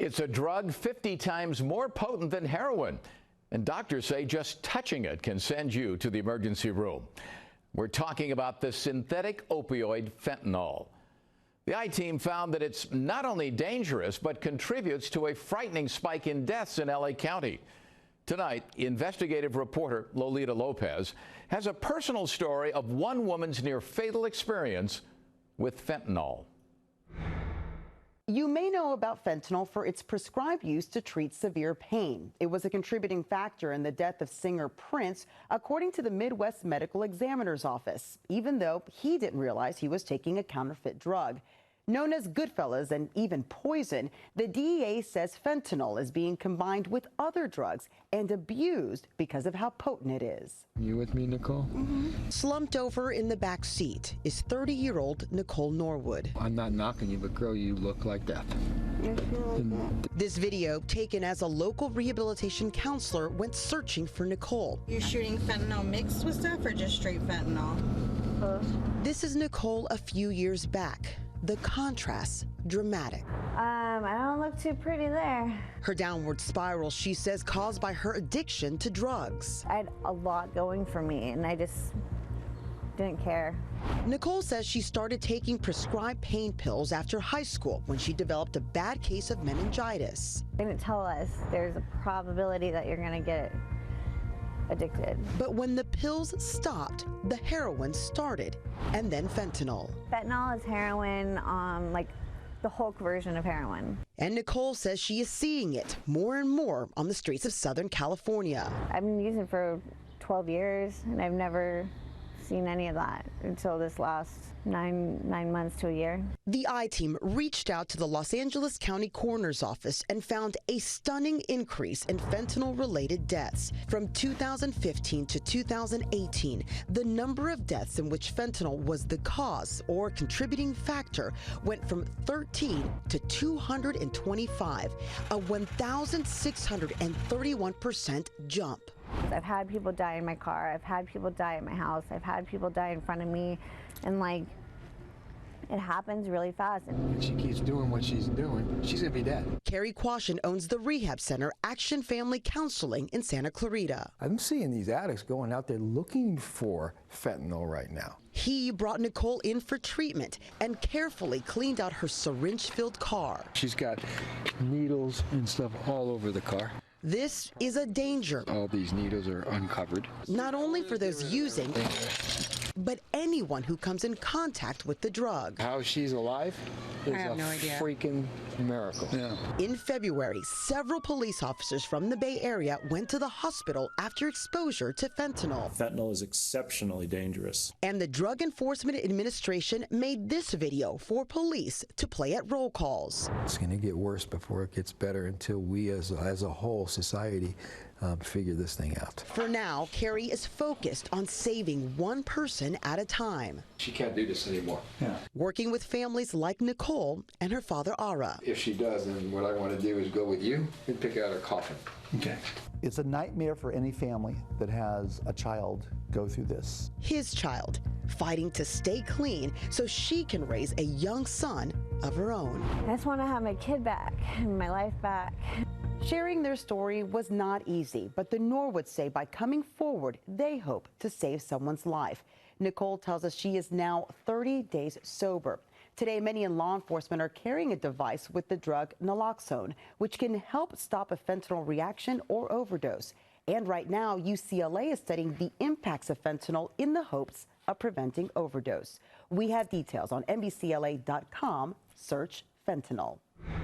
It's a drug 50 times more potent than heroin, and doctors say just touching it can send you to the emergency room. We're talking about the synthetic opioid fentanyl. The I-Team found that it's not only dangerous, but contributes to a frightening spike in deaths in LA County. Tonight, investigative reporter Lolita Lopez has a personal story of one woman's near-fatal experience with fentanyl. You may know about fentanyl for its prescribed use to treat severe pain. It was a contributing factor in the death of singer Prince, according to the Midwest Medical Examiner's Office, even though he didn't realize he was taking a counterfeit drug. Known as Goodfellas and even poison, the DEA says fentanyl is being combined with other drugs and abused because of how potent it is. You with me, Nicole? Slumped over in the back seat is 30-year-old Nicole Norwood. I'm not knocking you, but girl, you look like death. This video, taken as a local rehabilitation counselor, went searching for Nicole. You're shooting fentanyl mixed with stuff or just straight fentanyl? Both. This is Nicole a few years back. The contrast, dramatic. I don't look too pretty there. Her downward spiral, she says, caused by her addiction to drugs. I had a lot going for me, and I just didn't care. Nicole says she started taking prescribed pain pills after high school when she developed a bad case of meningitis. They didn't tell us there's a probability that you're going to get addicted. But when the pills stopped, the heroin started, and then fentanyl. Fentanyl is heroin, like the Hulk version of heroin. And Nicole says she is seeing it more and more on the streets of Southern California. I've been using it for 12 years, and I've never seen any of that until this last nine months to a year. The I-Team reached out to the Los Angeles County Coroner's Office and found a stunning increase in fentanyl-related deaths. From 2015 to 2018, the number of deaths in which fentanyl was the cause or contributing factor went from 13 to 225, a 1,631% jump. I've had people die in my car, I've had people die at my house, I've had people die in front of me, and like, it happens really fast. If she keeps doing what she's doing, she's gonna be dead. CAREY QUASHAN owns the rehab center Action Family Counseling in Santa Clarita. I'm seeing these addicts going out there looking for fentanyl right now. He brought Nicole in for treatment and carefully cleaned out her syringe-filled car. She's got needles and stuff all over the car. This is a danger. All these needles are uncovered. Not only for those using, but anyone who comes in contact with the drug. How she's alive is a freaking miracle. Yeah. In February, several police officers from the Bay Area went to the hospital after exposure to fentanyl. Fentanyl is exceptionally dangerous. And the Drug Enforcement Administration made this video for police to play at roll calls. It's going to get worse before it gets better until we as a whole society figure this thing out. For now, CAREY is focused on saving one person at a time. She can't do this anymore. Yeah. Working with families like Nicole and her father, Ara. If she does, then what I want to do is go with you and pick out her coffin. Okay. It's a nightmare for any family that has a child go through this. His child, fighting to stay clean so she can raise a young son of her own. I just want to have my kid back and my life back. Sharing their story was not easy, but the Norwoods say by coming forward, they hope to save someone's life. Nicole tells us she is now 30 days sober. Today, many in law enforcement are carrying a device with the drug naloxone, which can help stop a fentanyl reaction or overdose. And right now, UCLA is studying the impacts of fentanyl in the hopes of preventing overdose. We have details on NBCLA.com. Search fentanyl.